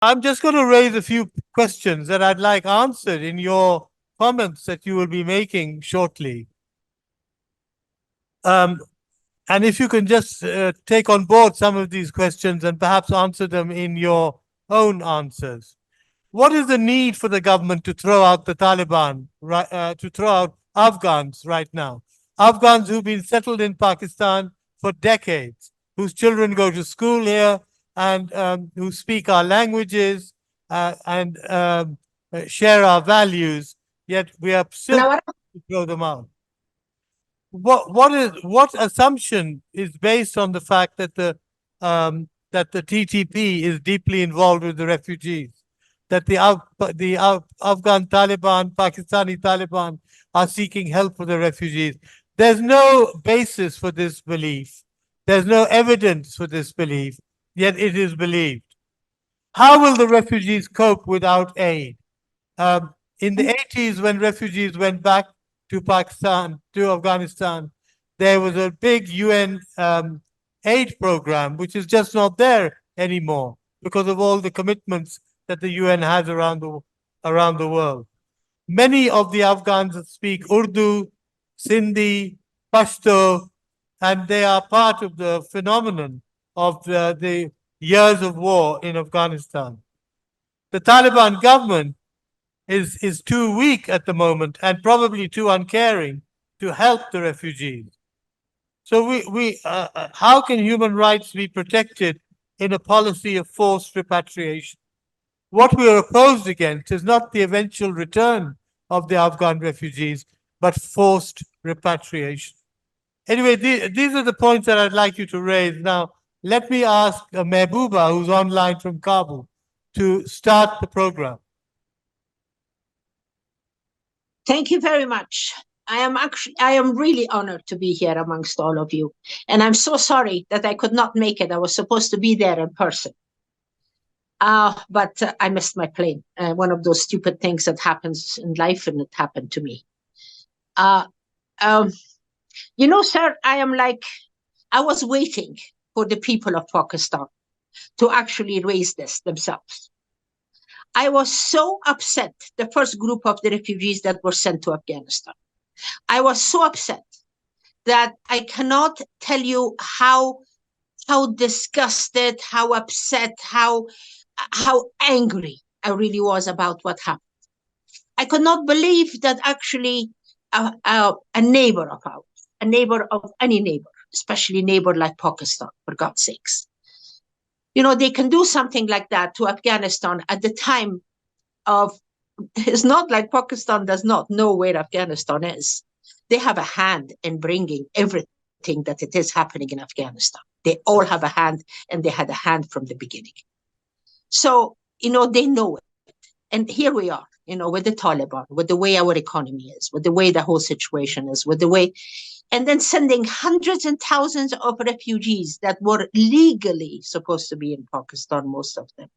I'm just going to raise a few questions that I'd like answered in your comments that you will be making shortly. And if you can just take on board some of these questions and perhaps answer them in your own answers. What is the need for the government to throw out the Taliban, to throw out Afghans right now? Afghans who've been settled in Pakistan for decades, whose children go to school here and who speak our languages and share our values, yet we are still to throw them out. What assumption is based on the fact that the TTP is deeply involved with the refugees, that the Afghan Taliban, Pakistani Taliban are seeking help for the refugees? There's no basis for this belief. There's no evidence for this belief, yet it is believed. How will the refugees cope without aid? In the 80s, when refugees went back to Pakistan, to Afghanistan, there was a big UN aid program, which is just not there anymore because of all the commitments that the UN has around the world. Many of the Afghans speak Urdu, Sindhi, Pashto, and they are part of the phenomenon of the years of war in Afghanistan. The Taliban government is too weak at the moment and probably too uncaring to help the refugees. So how can human rights be protected in a policy of forced repatriation? What we are opposed against is not the eventual return of the Afghan refugees, but forced repatriation. Anyway, these are the points that I'd like you to raise. Now, let me ask Mahbouba, who's online from Kabul, to start the program. Thank you very much. I am really honored to be here amongst all of you. And I'm so sorry that I could not make it. I was supposed to be there in person. But I missed my plane. One of those stupid things that happens in life, and it happened to me. You know, sir, I was waiting for the people of Pakistan to actually raise this themselves. I was so upset, the first group of the refugees that were sent to Afghanistan. I was so upset that I cannot tell you how disgusted, how upset, how angry I really was about what happened. I could not believe that actually a neighbor of ours, a neighbor of any neighbor, especially a neighbor like Pakistan, for God's sakes, you know, they can do something like that to Afghanistan at the time of, it's not like Pakistan does not know where Afghanistan is. They have a hand in bringing everything that it is happening in Afghanistan. They all have a hand, and they had a hand from the beginning. So, you know, they know it. And here we are, you know, with the Taliban, with the way our economy is, with the way the whole situation is, with the way, and then sending hundreds and thousands of refugees that were legally supposed to be in Pakistan, most of them.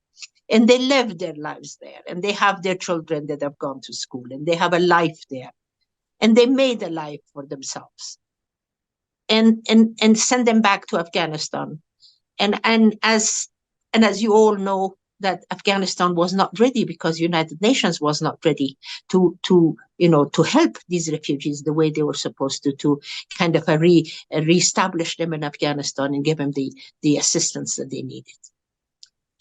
And they live their lives there, and they have their children that have gone to school, and they have a life there, and they made a life for themselves, and send them back to Afghanistan. And as you all know, that Afghanistan was not ready, because United Nations was not ready to help these refugees the way they were supposed to kind of reestablish them in Afghanistan and give them the assistance that they needed.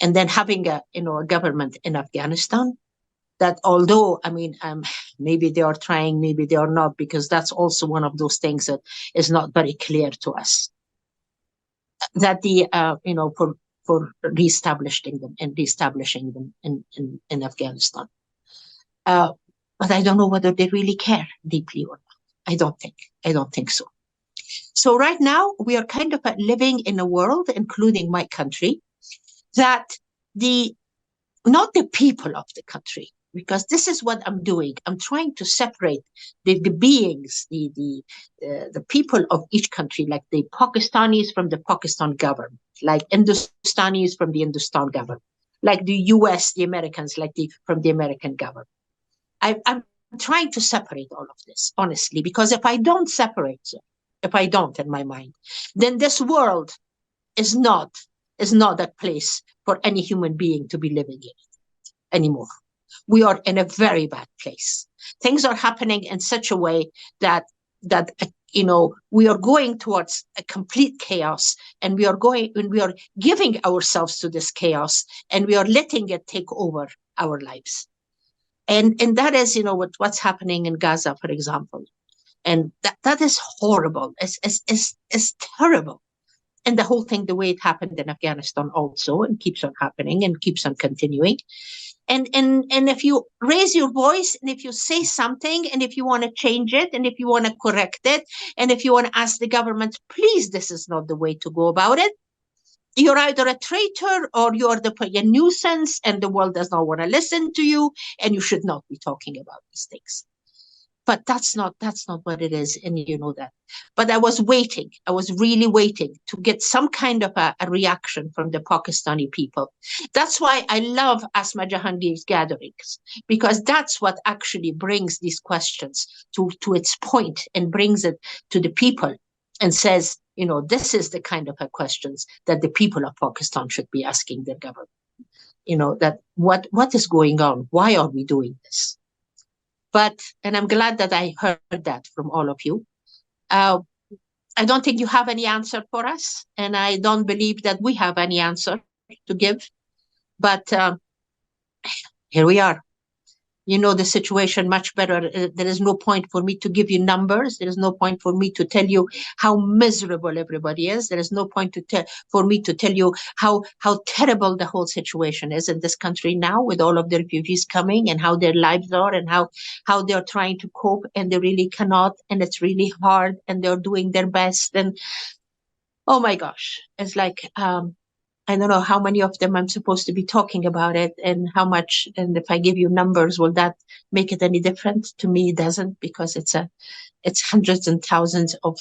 And then having a government in Afghanistan that, although, I mean, maybe they are trying, maybe they are not, because that's also one of those things that is not very clear to us, that for reestablishing them in Afghanistan. But I don't know whether they really care deeply or not. I don't think so. So right now we are kind of living in a world, including my country, that not the people of the country, because this is what I'm doing. I'm trying to separate the beings, the people of each country, like the Pakistanis from the Pakistan government, like Hindustanis from the Hindustan government, like the US, the Americans, from the American government. I'm trying to separate all of this, honestly, because if I don't separate, if I don't in my mind, then this world is not a place for any human being to be living in it anymore. We are in a very bad place. Things are happening in such a way that we are going towards a complete chaos, and we are giving ourselves to this chaos, and we are letting it take over our lives. And that is, what's happening in Gaza, for example. And that is horrible. It's terrible. And the whole thing, the way it happened in Afghanistan also, and keeps on happening and keeps on continuing. And if you raise your voice, and if you say something, and if you want to change it, and if you want to correct it, and if you want to ask the government, please, this is not the way to go about it, you're either a traitor or you're a nuisance, and the world does not want to listen to you, and you should not be talking about these things. But that's not what it is, and you know that. But I was really waiting to get some kind of a reaction from the Pakistani people. That's why I love Asma Jahangir's gatherings, because that's what actually brings these questions to its point and brings it to the people and says, this is the kind of questions that the people of Pakistan should be asking their government. That what is going on? Why are we doing this? And I'm glad that I heard that from all of you. I don't think you have any answer for us, and I don't believe that we have any answer to give. But here we are. You know the situation much better. There is no point for me to give you numbers. There is no point for me to tell you how miserable everybody is. There is no point for me to tell you how terrible the whole situation is in this country now, with all of the refugees coming, and how their lives are, and how they're trying to cope, and they really cannot, and it's really hard, and they're doing their best. And oh my gosh, it's like I don't know how many of them I'm supposed to be talking about it, and how much, and if I give you numbers, will that make it any different? To me, it doesn't, because it's hundreds and thousands of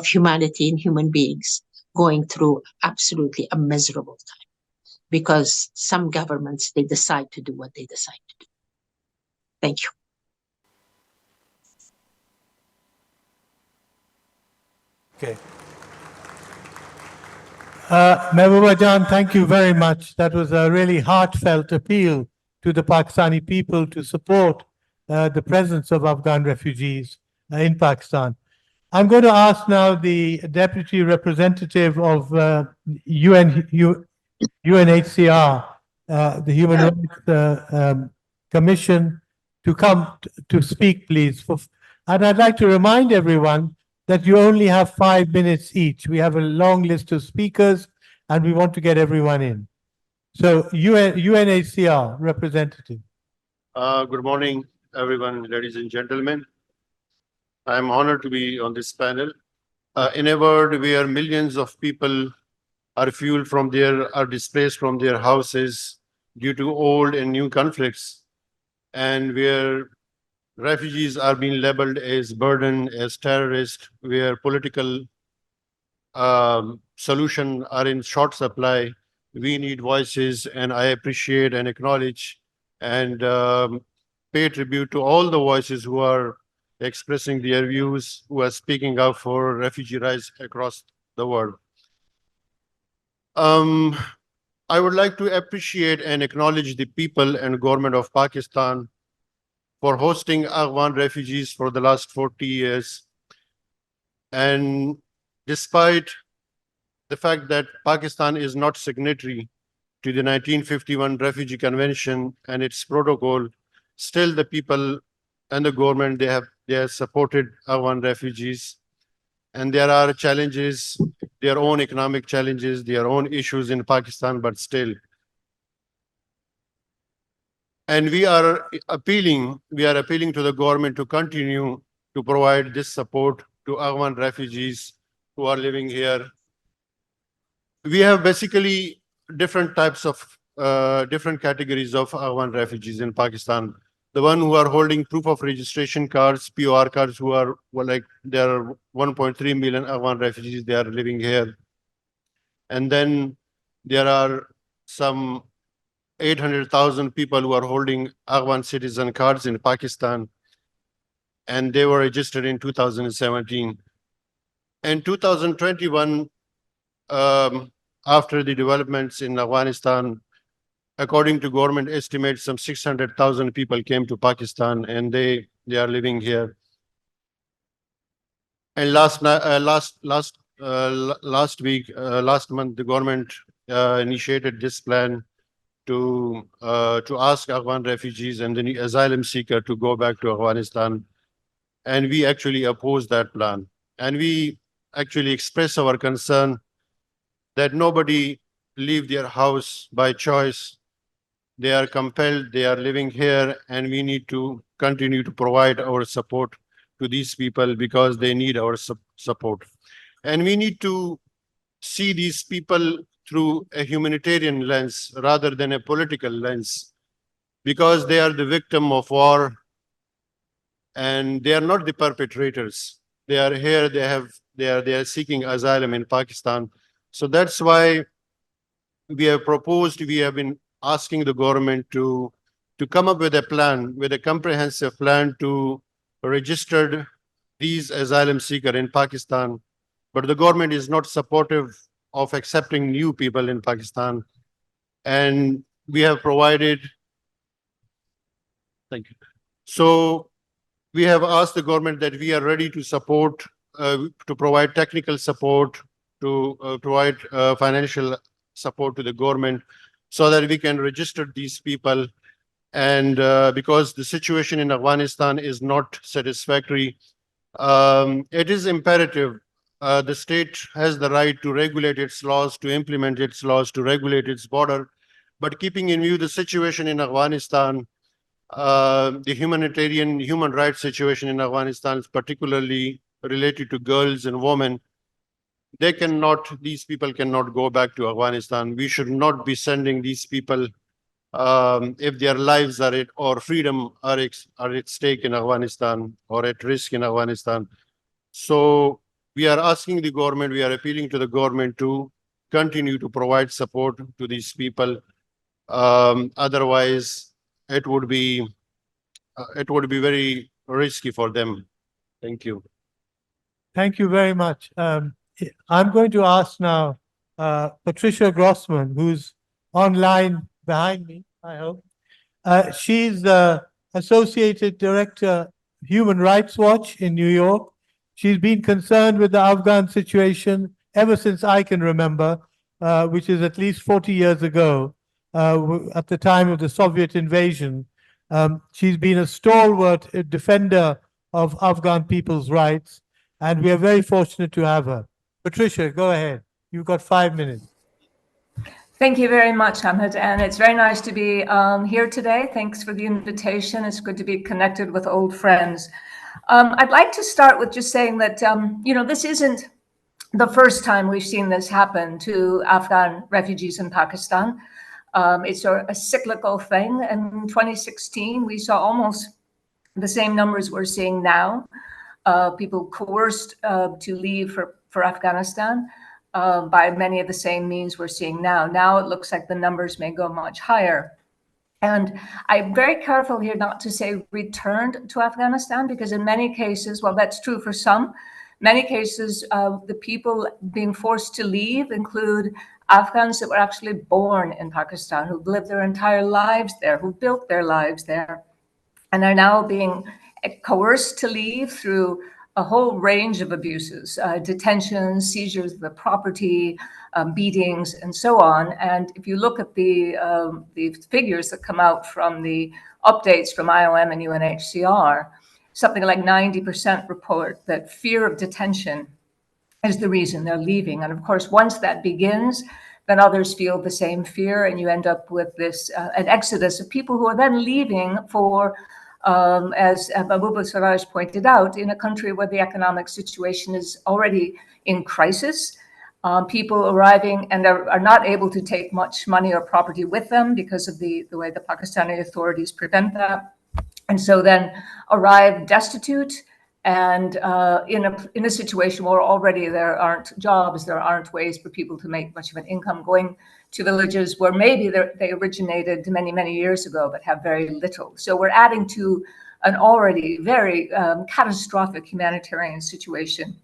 humanity and human beings going through absolutely a miserable time, because some governments, they decide to do what they decide to do. Thank you. Okay. Mahbouba Jan, thank you very much. That was a really heartfelt appeal to the Pakistani people to support the presence of Afghan refugees in Pakistan. I'm going to ask now the Deputy Representative of UNHCR, the Human Rights Commission, to come to speak, please. And I'd like to remind everyone that you only have 5 minutes each. We have a long list of speakers, and we want to get everyone in. So, UNHCR representative. Good morning, everyone, ladies and gentlemen. I'm honored to be on this panel. In a world where millions of people are displaced from their houses due to old and new conflicts, and where refugees are being labeled as burden, as terrorists, where political solutions are in short supply, we need voices, and I appreciate and acknowledge and pay tribute to all the voices who are expressing their views, who are speaking up for refugee rights across the world. I would like to appreciate and acknowledge the people and government of Pakistan for hosting Afghan refugees for the last 40 years. And despite the fact that Pakistan is not signatory to the 1951 Refugee Convention and its protocol, still the people and the government, they have supported Afghan refugees. And there are challenges, their own economic challenges, their own issues in Pakistan, but still. And we are appealing to the government to continue to provide this support to Afghan refugees who are living here. We have basically different types of, different categories of Afghan refugees in Pakistan. The one who are holding proof of registration cards, POR cards, who are, there are 1.3 million Afghan refugees, they are living here. And then there are some 800,000 people who are holding Afghan citizen cards in Pakistan, and they were registered in 2017. In 2021, after the developments in Afghanistan, according to government estimates, some 600,000 people came to Pakistan, and they are living here. And last month, the government initiated this plan to ask Afghan refugees and the asylum seeker to go back to Afghanistan, and we actually oppose that plan. And we actually express our concern that nobody leave their house by choice. They are compelled, they are living here, and we need to continue to provide our support to these people because they need our support. And we need to see these people through a humanitarian lens rather than a political lens, because they are the victim of war and they are not the perpetrators. They are here, they are seeking asylum in Pakistan. So that's why we have been asking the government to come up with a plan, with a comprehensive plan to register these asylum seekers in Pakistan. But the government is not supportive of accepting new people in Pakistan. And we have provided, thank you. So we have asked the government that we are ready to support, to provide technical support, to provide financial support to the government so that we can register these people. And because the situation in Afghanistan is not satisfactory, it is imperative. The state has the right to regulate its laws, to implement its laws, to regulate its border. But keeping in view the situation in Afghanistan, the human rights situation in Afghanistan is particularly related to girls and women. These people cannot go back to Afghanistan. We should not be sending these people if their lives or freedom are at stake in Afghanistan or at risk in Afghanistan. So we are asking the government, we are appealing to the government to continue to provide support to these people. Otherwise, it would be very risky for them. Thank you. Thank you very much. I'm going to ask now Patricia Gossman, who's online behind me, I hope. She's the Associated Director, Human Rights Watch in New York. She's been concerned with the Afghan situation ever since I can remember, which is at least 40 years ago, at the time of the Soviet invasion. She's been a stalwart defender of Afghan people's rights, and we are very fortunate to have her. Patricia, go ahead. You've got 5 minutes. Thank you very much, Ahmed, and it's very nice to be here today. Thanks for the invitation. It's good to be connected with old friends. I'd like to start with just saying that, this isn't the first time we've seen this happen to Afghan refugees in Pakistan. It's a cyclical thing. In 2016, we saw almost the same numbers we're seeing now. People coerced to leave for Afghanistan by many of the same means we're seeing now. Now it looks like the numbers may go much higher. And I'm very careful here not to say returned to Afghanistan, because in many cases, well, that's true for some, many cases, the people being forced to leave include Afghans that were actually born in Pakistan, who've lived their entire lives there, who built their lives there, and are now being coerced to leave through a whole range of abuses, detentions, seizures of the property, beatings, and so on. And if you look at the figures that come out from the updates from IOM and UNHCR, something like 90% report that fear of detention is the reason they're leaving. And of course, once that begins, then others feel the same fear, and you end up with this an exodus of people who are then leaving for as Mahbouba Seraj pointed out, in a country where the economic situation is already in crisis. People arriving and are not able to take much money or property with them because of the way the Pakistani authorities prevent that. And so then arrive destitute and in a situation where already there aren't jobs, there aren't ways for people to make much of an income, going to villages where maybe they originated many, many years ago, but have very little. So we're adding to an already very catastrophic humanitarian situation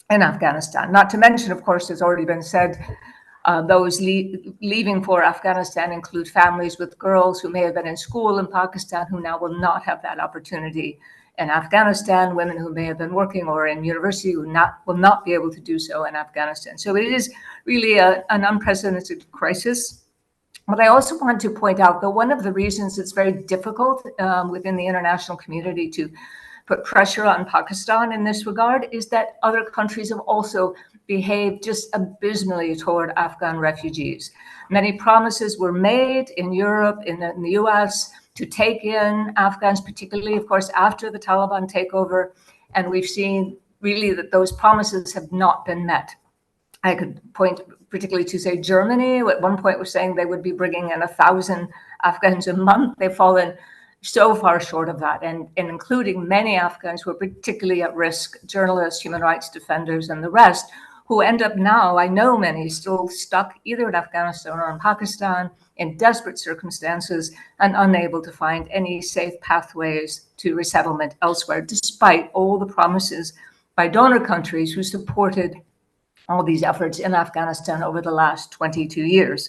in Afghanistan. Not to mention, of course, as already been said, Those leaving for Afghanistan include families with girls who may have been in school in Pakistan who now will not have that opportunity in Afghanistan, women who may have been working or in university who will not be able to do so in Afghanistan. So it is really an unprecedented crisis. But I also want to point out that one of the reasons it's very difficult within the international community to put pressure on Pakistan in this regard is that other countries have also behaved just abysmally toward Afghan refugees. Many promises were made in Europe, in the US, to take in Afghans, particularly, of course, after the Taliban takeover. And we've seen really that those promises have not been met. I could point particularly to, say, Germany, who at one point was saying they would be bringing in 1,000 Afghans a month. They've fallen so far short of that, and including many Afghans who are particularly at risk, journalists, human rights defenders, and the rest, who end up now, I know many, still stuck either in Afghanistan or in Pakistan in desperate circumstances and unable to find any safe pathways to resettlement elsewhere, despite all the promises by donor countries who supported all these efforts in Afghanistan over the last 22 years.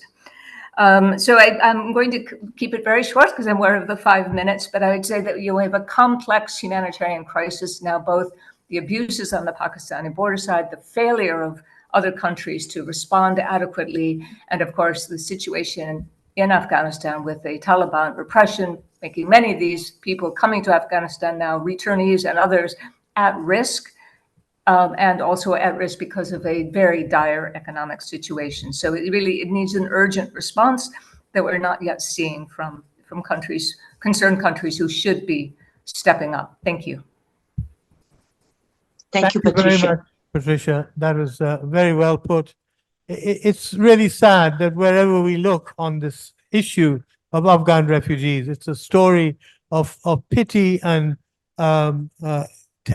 So I'm going to keep it very short because I'm aware of the 5 minutes, but I would say that you have a complex humanitarian crisis now, both the abuses on the Pakistani border side, the failure of other countries to respond adequately, and of course, the situation in Afghanistan with the Taliban repression, making many of these people coming to Afghanistan now, returnees and others, at risk. And also at risk because of a very dire economic situation. So it needs an urgent response that we're not yet seeing from countries, concerned countries who should be stepping up. Thank you. Thank you, very Patricia. much, Patricia. That was very well put. It's really sad that wherever we look on this issue of Afghan refugees, it's a story of pity and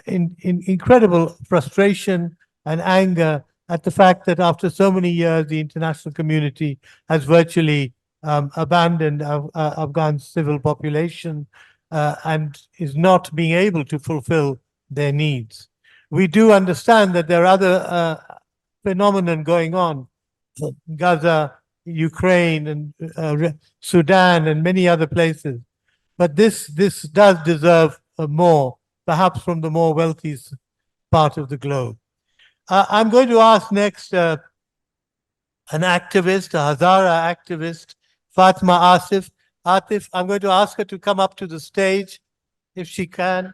incredible frustration and anger at the fact that after so many years, the international community has virtually abandoned Afghan civil population and is not being able to fulfill their needs. We do understand that there are other phenomena going on, Gaza, Ukraine, and Sudan, and many other places. But this does deserve more, perhaps from the more wealthy part of the globe. I'm going to ask next an activist, a Hazara activist, Fatima Atif. I'm going to ask her to come up to the stage if she can.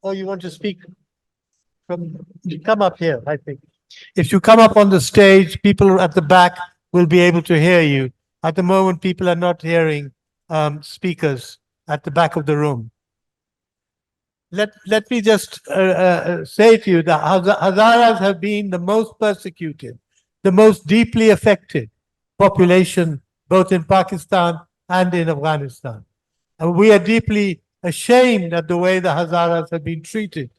Oh, you want to speak? Come up here, I think. If you come up on the stage, people at the back will be able to hear you. At the moment, people are not hearing speakers at the back of the room. Let me just say to you that Hazaras have been the most persecuted, the most deeply affected population, both in Pakistan and in Afghanistan. And we are deeply ashamed at the way the Hazaras have been treated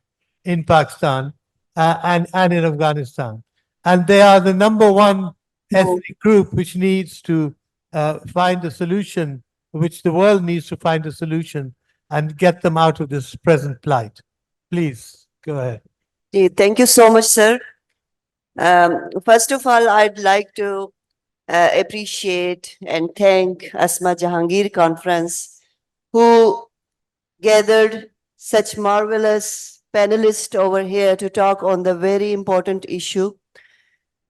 in Pakistan and in Afghanistan. And they are the #1 ethnic group which needs to find a solution, which the world needs to find a solution and get them out of this present plight. Please, go ahead. Thank you so much, sir. First of all, I'd like to appreciate and thank Asma Jahangir Conference, who gathered such marvelous panelists over here to talk on the very important issue.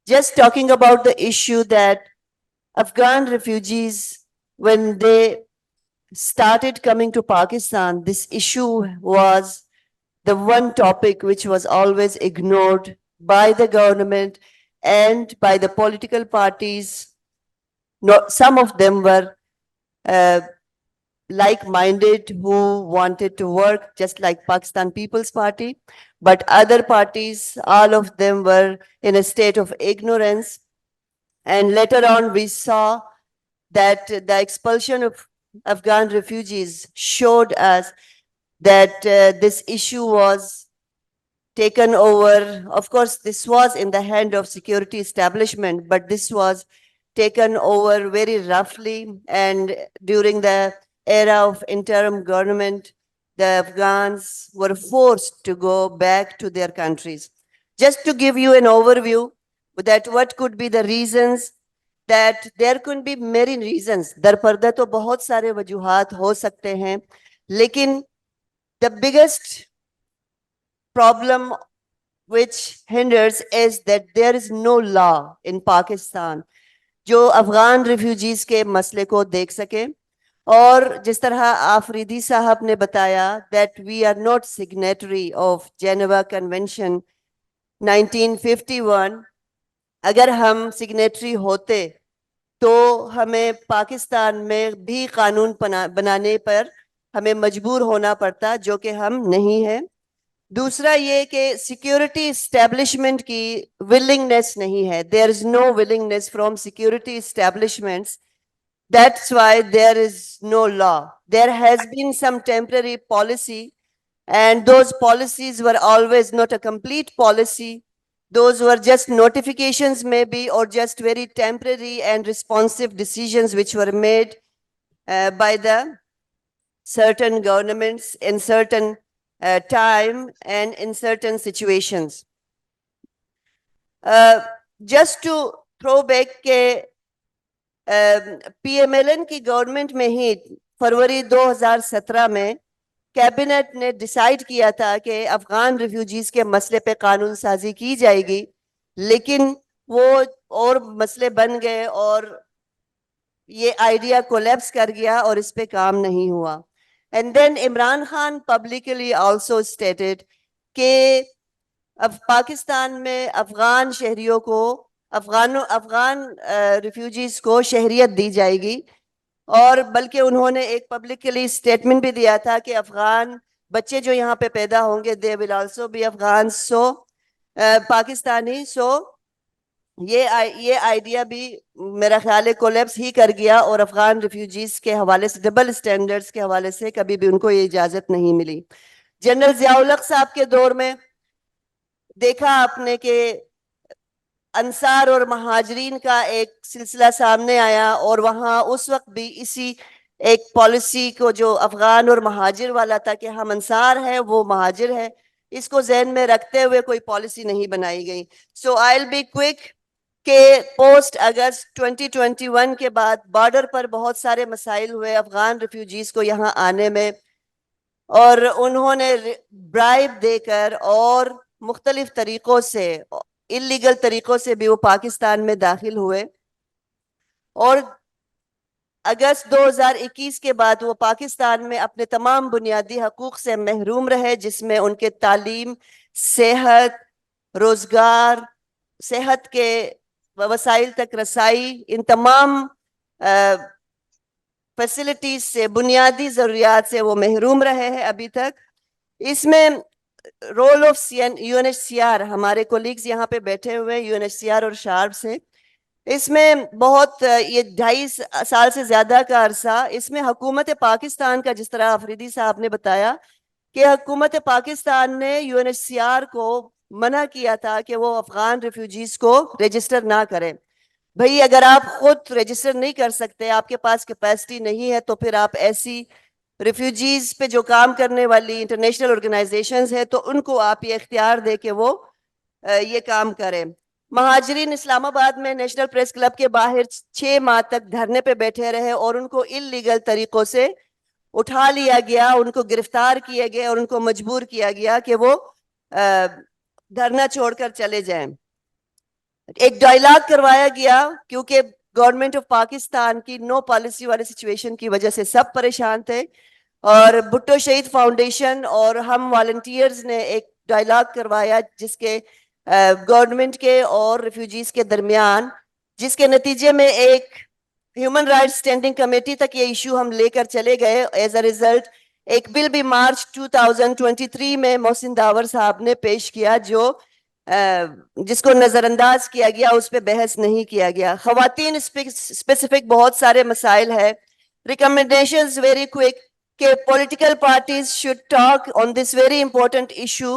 Just talking about the issue that Afghan refugees, when they started coming to Pakistan, this issue was the one topic which was always ignored by the government and by the political parties. Some of them were like-minded who wanted to work just like Pakistan People's Party, but other parties, all of them were in a state of ignorance. And later on, we saw that the expulsion of Afghan refugees showed us that this issue was taken over. Of course, this was in the hand of security establishment, but this was taken over very roughly. And during the era of interim government, the Afghans were forced to go back to their countries. Just to give you an overview, that what could be the reasons, that there could be many reasons. در پردہ تو بہت سارے وجوہات ہو سکتے ہیں, لیکن the biggest problem which hinders is that there is no law in Pakistan جو Afghan refugees کے مسئلے کو دیکھ سکے. اور جس طرح آفریدی صاحب نے بتایا that we are not signatory of Geneva Convention 1951. اگر ہم سگنیٹری ہوتے تو ہمیں پاکستان میں بھی قانون بنانے پر ہمیں مجبور ہونا پڑتا, جو کہ ہم نہیں ہیں. دوسرا یہ کہ سیکیورٹی اسٹیبلشمنٹ کی ولنگنیس نہیں ہے. there is no willingness from security establishments. That's why there is no law. There has been some temporary policy, and those policies were always not a complete policy. Those were just notifications maybe, or just very temporary and responsive decisions which were made by the certain governments in certain time and in certain situations. Just to throw back کہ P M L N کی government میں ہی فروری 2017 میں cabinet نے decide کیا تھا کہ Afghan refugees کے مسئلے پہ قانون سازی کی جائے گی, لیکن وہ اور مسئلے بن گئے اور یہ آئیڈیا کولیپس کر گیا اور اس پہ کام نہیں ہوا. And then Imran Khan publicly also stated کہ اب پاکستان میں افغان شہریوں کو افغان ریفیوجیز کو شہریت دی جائے گی, اور بلکہ انہوں نے ایک پبلکلی اسٹیٹمنٹ بھی دیا تھا کہ افغان بچے جو یہاں پہ پیدا ہوں گے دے ول آلسو بی افغان سو پاکستانی. سو یہ آئیڈیا بھی میرا خیال ہے کولیپس ہی کر گیا, اور افغان ریفیوجیز کے حوالے سے ڈبل اسٹینڈرڈز کے حوالے سے کبھی بھی ان کو یہ اجازت نہیں ملی. جنرل ضیاء الحق صاحب کے دور میں دیکھا آپ نے کہ انصار اور مہاجرین کا ایک سلسلہ سامنے آیا, اور وہاں اس وقت بھی اسی ایک پالیسی کو جو افغان اور مہاجر والا تھا کہ ہم انصار ہیں وہ مہاجر ہیں, اس کو ذہن میں رکھتے ہوئے کوئی پالیسی نہیں بنائی گئی. سو آئی ول بی کوئک کہ پوسٹ اگست 2021 کے بعد بارڈر پر بہت سارے مسائل ہوئے افغان ریفیوجیز کو یہاں آنے میں, اور انہوں نے برائب دے کر اور مختلف طریقوں سے اللیگل طریقوں سے بھی وہ پاکستان میں داخل ہوئے, اور اگست 2021 کے بعد وہ پاکستان میں اپنے تمام بنیادی حقوق سے محروم رہے, جس میں ان کے تعلیم, صحت, روزگار, صحت کے وسائل تک رسائی, ان تمام فیسلٹیز سے, بنیادی ضروریات سے وہ محروم رہے ہیں ابھی تک. اس میں رول آف UNHCR, ہمارے کولیگز یہاں پہ بیٹھے ہوئے UNHCR اور شارپ سے, اس میں بہت یہ 2.5 سال سے زیادہ کا عرصہ اس میں حکومت پاکستان کا, جس طرح آفریدی صاحب نے بتایا کہ حکومت پاکستان نے UNHCR کو منع کیا تھا کہ وہ افغان ریفیوجیز کو رجسٹر نہ کریں. بھئی اگر آپ خود رجسٹر نہیں کر سکتے, آپ کے پاس کیپیسٹی نہیں ہے, تو پھر آپ ایسی ریفیوجیز پہ جو کام کرنے والی انٹرنیشنل آرگنائزیشنز ہیں تو ان کو آپ یہ اختیار دے کہ وہ یہ کام کریں. مہاجرین اسلام آباد میں نیشنل پریس کلب کے باہر 6 ماہ تک دھرنے پہ بیٹھے رہے, اور ان کو اللیگل طریقوں سے اٹھا لیا گیا, ان کو گرفتار کیا گیا, اور ان کو مجبور کیا گیا کہ وہ دھرنا چھوڑ کر چلے جائیں. ایک ڈائلاگ کروایا گیا کیونکہ گورنمنٹ آف پاکستان کی نو پالیسی والے سچویشن کی وجہ سے سب پریشان تھے, اور بھٹو شہید فاؤنڈیشن اور ہم والنٹیئرز نے ایک ڈائلاگ کروایا جس کے گورنمنٹ کے اور ریفیوجیز کے درمیان, جس کے نتیجے میں ایک ہیومن رائٹس اسٹینڈنگ کمیٹی تک یہ ایشو ہم لے کر چلے گئے. ایز اے ریزلٹ ایک بل بھی مارچ 2023 میں محسن داور صاحب نے پیش کیا, جو جس کو نظر انداز کیا گیا, اس پہ بحث نہیں کیا گیا. خواتین اسپیسیفک بہت سارے مسائل ہیں. ریکمنڈیشنز ویری کوئک کہ political parties should talk on this very important issue,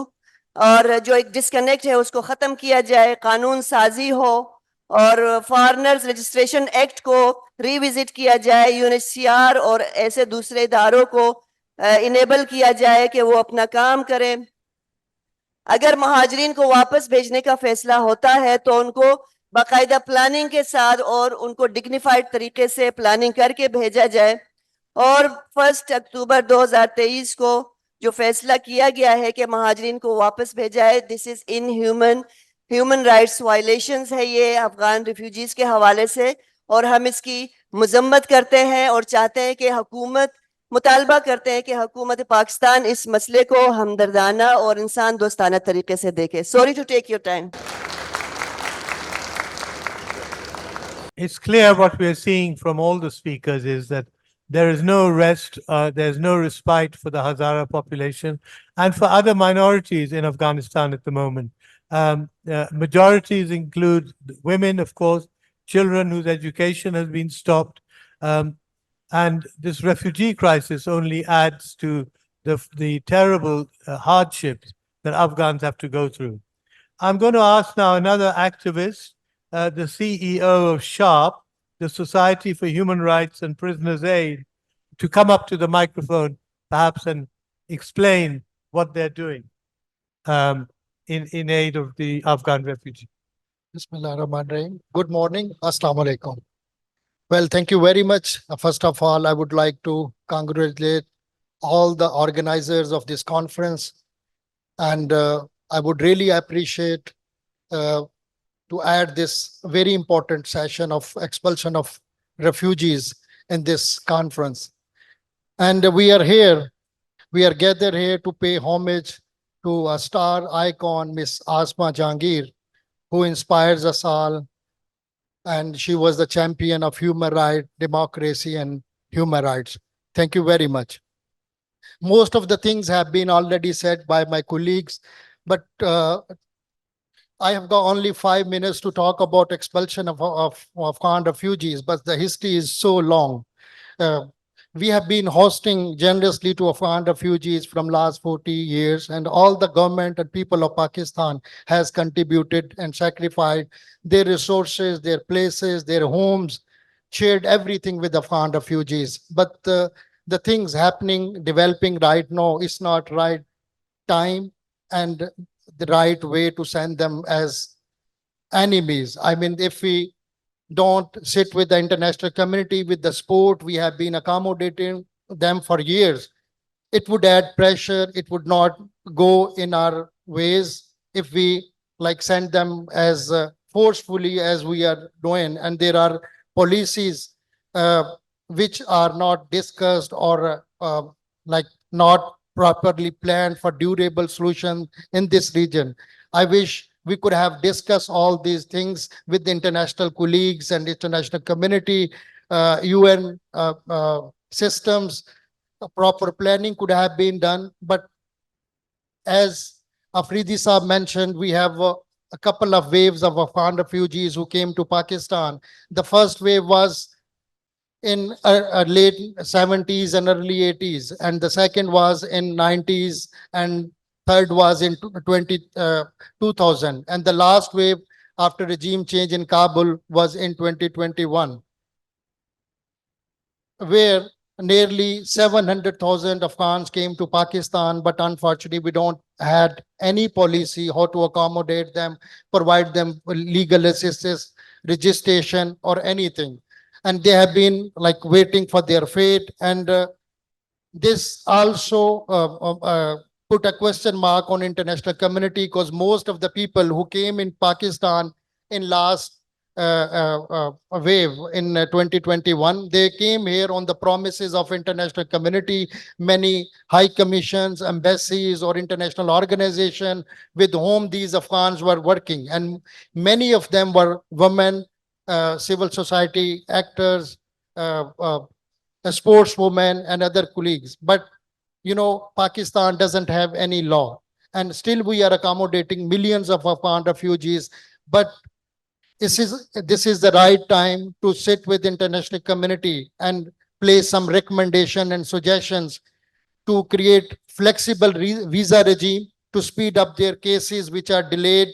اور جو ایک ڈسکنیکٹ ہے اس کو ختم کیا جائے, قانون سازی ہو, اور فارنرز رجسٹریشن ایکٹ کو ری وزٹ کیا جائے, UNHCR اور ایسے دوسرے اداروں کو انیبل کیا جائے کہ وہ اپنا کام کریں. अगर महाजरीन को वापस भेजने का फैसला होता है तो उनको बाकायदा प्लानिंग के साथ और उनको डिग्निफाइड तरीके से प्लानिंग करके भेजा जाए। और 1 अक्टूबर 2023 को जो फैसला किया गया है कि महाजरीन को वापस भेजा है, this is inhuman, human rights violations है ये अफगान रिफ्यूजीज के हवाले से, और हम इसकी मजम्मत करते हैं और चाहते हैं कि हुकूमत, मुतालबा करते हैं कि हुकूमत पाकिस्तान इस मसले को हमदर्दाना और इंसान दोस्ताना तरीके से देखे। Sorry to take your time. It's clear what we are seeing from all the speakers is that there is no rest, there's no respite for the Hazara population and for other minorities in Afghanistan at the moment. Majorities include women, of course, children whose education has been stopped. And this refugee crisis only adds to the terrible hardships that Afghans have to go through. I'm going to ask now another activist, the CEO of SHARP, the Society for Human Rights and Prisoners' Aid, to come up to the microphone, perhaps, and explain what they're doing in aid of the Afghan refugees. Bismillahirrahmanirrahim. Good morning. Assalamu alaikum. Well, thank you very much. First of all, I would like to congratulate all the organizers of this conference. And I would really appreciate to add this very important session of expulsion of refugees in this conference. And we are gathered here to pay homage to a star icon, Miss Asma Jahangir, who inspires us all. And she was the champion of human rights, democracy, and human rights. Thank you very much. Most of the things have been already said by my colleagues, but I have got only 5 minutes to talk about expulsion of Afghan refugees, but the history is so long. We have been hosting generously to Afghan refugees from last 40 years, and all the government and people of Pakistan has contributed and sacrificed their resources, their places, their homes, shared everything with Afghan refugees. But the things happening, developing right now is not right time and the right way to send them as enemies. I mean, if we don't sit with the international community, with the support we have been accommodating them for years, it would add pressure. It would not go in our ways if we like send them as forcefully as we are doing. And there are policies which are not discussed or like not properly planned for durable solution in this region. I wish we could have discussed all these things with the international colleagues and international community, UN systems. Proper planning could have been done. But as Afridi Saab mentioned, we have a couple of waves of Afghan refugees who came to Pakistan. The first wave was in late 70s and early 80s, and the second was in 90s, and third was in 2000, and the last wave after regime change in Kabul was in 2021, where nearly 700,000 Afghans came to Pakistan, but unfortunately we don't had any policy how to accommodate them, provide them legal assistance, registration or anything. And they have been like waiting for their fate. And this also put a question mark on international community, because most of the people who came in Pakistan in last wave in 2021, they came here on the promises of international community, many high commissions, embassies or international organizations with whom these Afghans were working. And many of them were women, civil society actors, sportswomen and other colleagues. But you know, Pakistan doesn't have any law, and still we are accommodating millions of Afghan refugees. But this is the right time to sit with international community and place some recommendation and suggestions to create flexible visa regime to speed up their cases which are delayed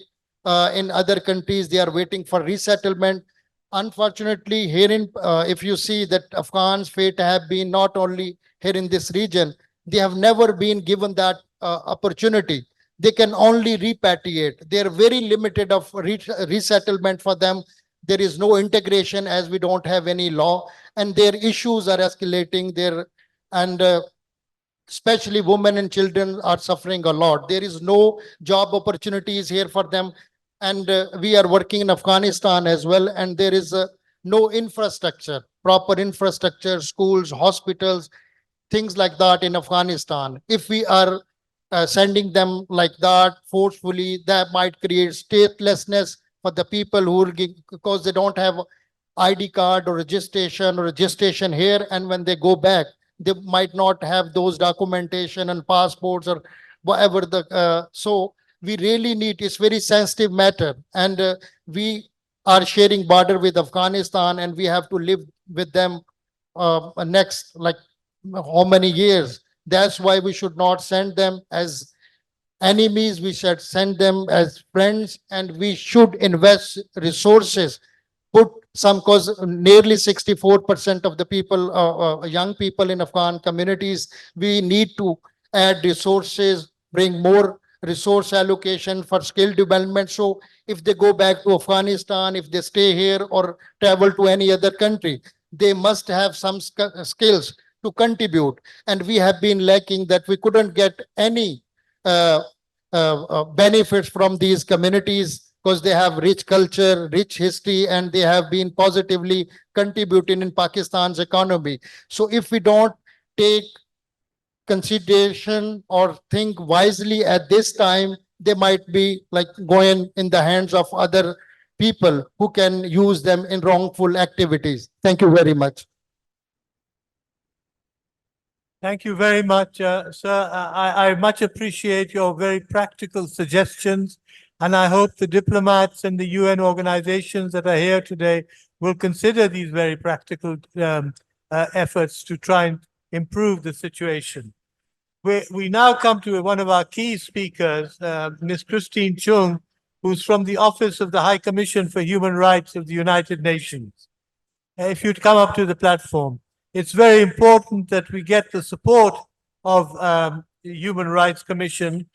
in other countries. They are waiting for resettlement. Unfortunately, here in if you see that Afghans' fate have been not only here in this region, they have never been given that opportunity. they can only repatriate. They are very limited of resettlement for them. There is no integration as we don't have any law, and their issues are escalating there. And especially women and children are suffering a lot. There is no job opportunities here for them. And we are working in Afghanistan as well, and there is no infrastructure, proper infrastructure, schools, hospitals, things like that in Afghanistan. If we are sending them like that forcefully, that might create statelessness for the people who will because they don't have ID card or registration here, and when they go back, they might not have those documentation and passports or whatever the so we really need, it's very sensitive matter, and we are sharing border with Afghanistan, and we have to live with them next like how many years. That's why we should not send them as enemies, we should send them as friends, and we should invest resources, put some, cause nearly 64% of the people, young people in Afghan communities, we need to add resources, bring more resource allocation for skill development. So if they go back to Afghanistan, if they stay here or travel to any other country, they must have some skills to contribute. And we have been lacking that. We couldn't get any benefits from these communities because they have rich culture, rich history, and they have been positively contributing in Pakistan's economy. So if we don't take consideration or think wisely at this time, they might be like going in the hands of other people who can use them in wrongful activities. Thank you very much. Thank you very much, sir. I much appreciate your very practical suggestions, and I hope the diplomats and the UN organizations that are here today will consider these very practical efforts to try and improve the situation. We now come to one of our key speakers, Ms. Christine Chung, who's from the Office of the High Commission for Human Rights of the United Nations. If you'd come up to the platform. It's very important that we get the support of the Human Rights Commission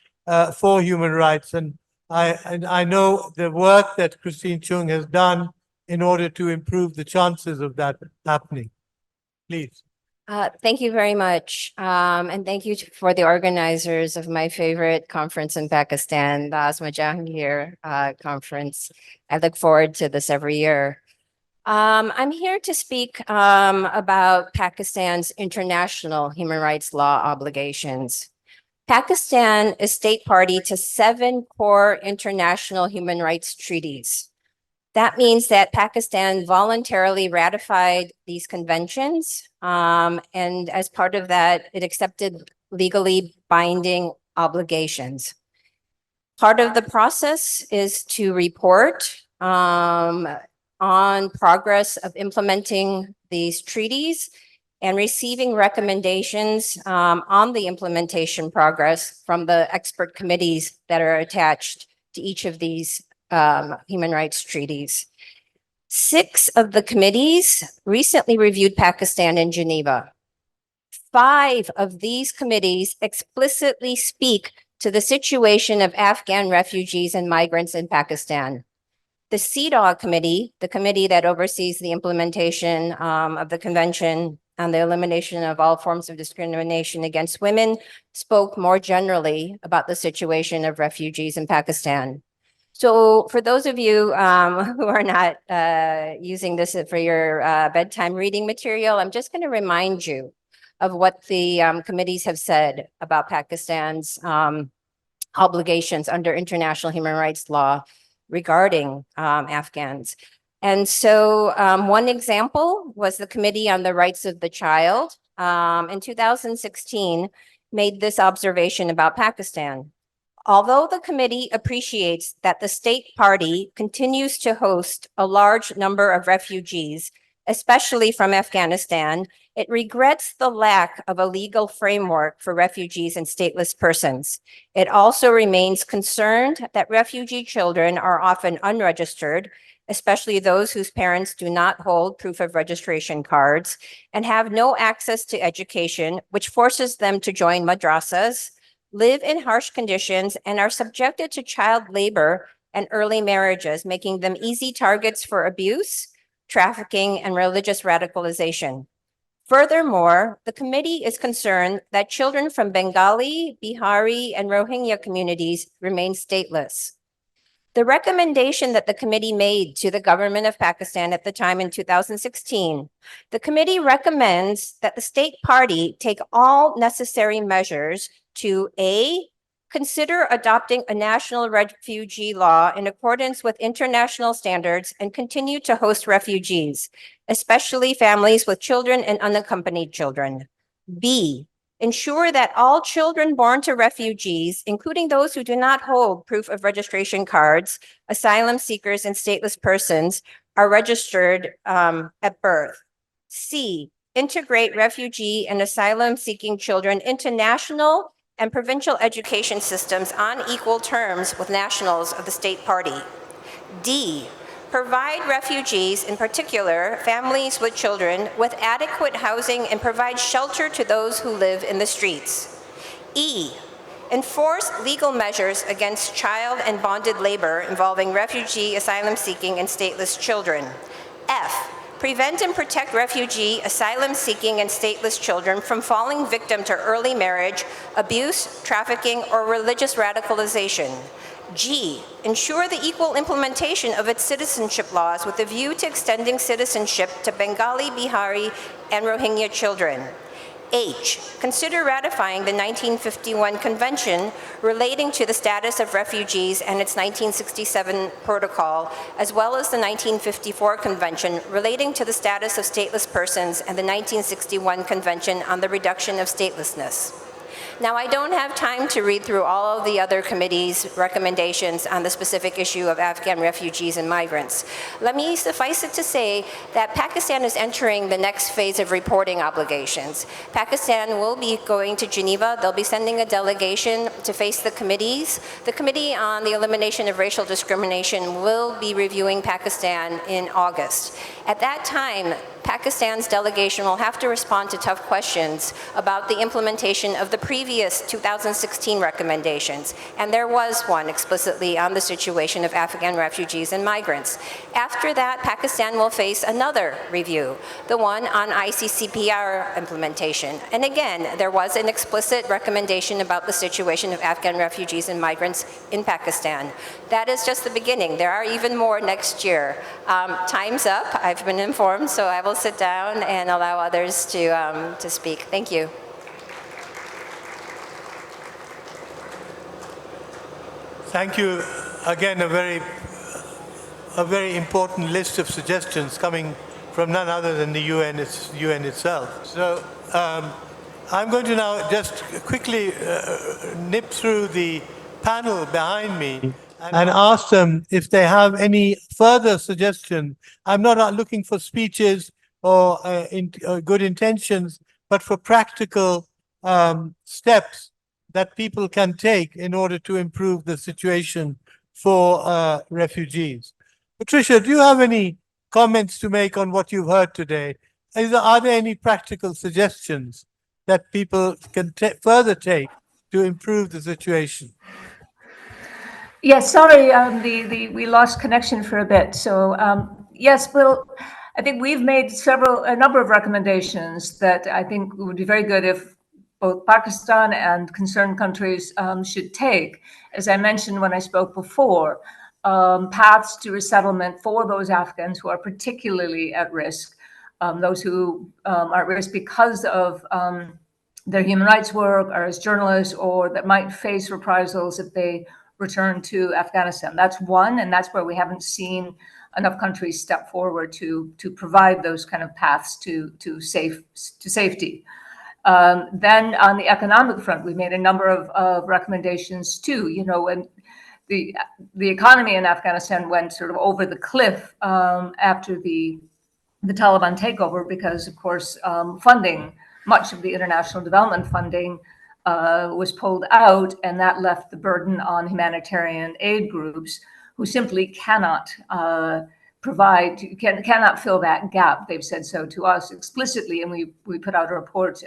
for human rights. And I know the work that Christine Chung has done in order to improve the chances of that happening. Please. Thank you very much. And thank you for the organizers of my favorite conference in Pakistan, the Asma Jahangir conference. I look forward to this every year. I'm here to speak about Pakistan's international human rights law obligations. Pakistan is state party to 7 core international human rights treaties. That means that Pakistan voluntarily ratified these conventions, and as part of that, it accepted legally binding obligations. Part of the process is to report on progress of implementing these treaties and receiving recommendations on the implementation progress from the expert committees that are attached to each of these human rights treaties. 6 of the committees recently reviewed Pakistan in Geneva. 5 of these committees explicitly speak to the situation of Afghan refugees and migrants in Pakistan. The CEDAW committee, the committee that oversees the implementation of the Convention on the Elimination of All Forms of Discrimination Against Women, spoke more generally about the situation of refugees in Pakistan. So for those of you who are not using this for your bedtime reading material, I'm just going to remind you of what the committees have said about Pakistan's obligations under international human rights law regarding Afghans. And so one example was the Committee on the Rights of the Child in 2016 made this observation about Pakistan. Although the committee appreciates that the state party continues to host a large number of refugees, especially from Afghanistan, it regrets the lack of a legal framework for refugees and stateless persons. It also remains concerned that refugee children are often unregistered, especially those whose parents do not hold proof of registration cards and have no access to education, which forces them to join madrasas, live in harsh conditions, and are subjected to child labor and early marriages, making them easy targets for abuse, trafficking, and religious radicalization. Furthermore, the committee is concerned that children from Bengali, Bihari, and Rohingya communities remain stateless. The recommendation that the committee made to the government of Pakistan at the time in 2016, the committee recommends that the state party take all necessary measures to A, consider adopting a national refugee law in accordance with international standards and continue to host refugees, especially families with children and unaccompanied children. B, ensure that all children born to refugees, including those who do not hold proof of registration cards, asylum seekers, and stateless persons, are registered at birth. C, integrate refugee and asylum-seeking children into national and provincial education systems on equal terms with nationals of the state party. D, provide refugees, in particular families with children, with adequate housing and provide shelter to those who live in the streets. E, enforce legal measures against child and bonded labor involving refugee, asylum-seeking, and stateless children. F, prevent and protect refugee, asylum-seeking, and stateless children from falling victim to early marriage, abuse, trafficking, or religious radicalization. G, ensure the equal implementation of its citizenship laws with a view to extending citizenship to Bengali, Bihari, and Rohingya children. H, consider ratifying the 1951 Convention relating to the status of refugees and its 1967 protocol, as well as the 1954 Convention relating to the status of stateless persons and the 1961 Convention on the reduction of statelessness. Now, I don't have time to read through all of the other committees' recommendations on the specific issue of Afghan refugees and migrants. Let me suffice it to say that Pakistan is entering the next phase of reporting obligations. Pakistan will be going to Geneva. They'll be sending a delegation to face the committees. The Committee on the Elimination of Racial Discrimination will be reviewing Pakistan in August. At that time, Pakistan's delegation will have to respond to tough questions about the implementation of the previous 2016 recommendations, and there was one explicitly on the situation of Afghan refugees and migrants. After that, Pakistan will face another review, the one on ICCPR implementation. And again, there was an explicit recommendation about the situation of Afghan refugees and migrants in Pakistan. That is just the beginning. There are even more next year. Time's up, I've been informed, so I will sit down and allow others to speak. Thank you. Thank you. Again, a very important list of suggestions coming from none other than the UN itself. So I'm going to now just quickly nip through the panel behind me and ask them if they have any further suggestion. I'm not looking for speeches or good intentions, but for practical steps that people can take in order to improve the situation for refugees. Patricia, do you have any comments to make on what you've heard today? Are there any practical suggestions that people can further take to improve the situation? Yes, sorry, we lost connection for a bit. So yes, well, I think we've made a number of recommendations that I think would be very good if both Pakistan and concerned countries should take. As I mentioned when I spoke before, paths to resettlement for those Afghans who are particularly at risk, those who are at risk because of their human rights work or as journalists, or that might face reprisals if they return to Afghanistan. That's one, and that's where we haven't seen enough countries step forward to provide those kind of paths to safety. Then on the economic front, we made a number of recommendations too. You know, when the economy in Afghanistan went sort of over the cliff after the Taliban takeover, because of course funding, much of the international development funding was pulled out, and that left the burden on humanitarian aid groups who simply cannot cannot fill that gap. They've said so to us explicitly, and we put out a report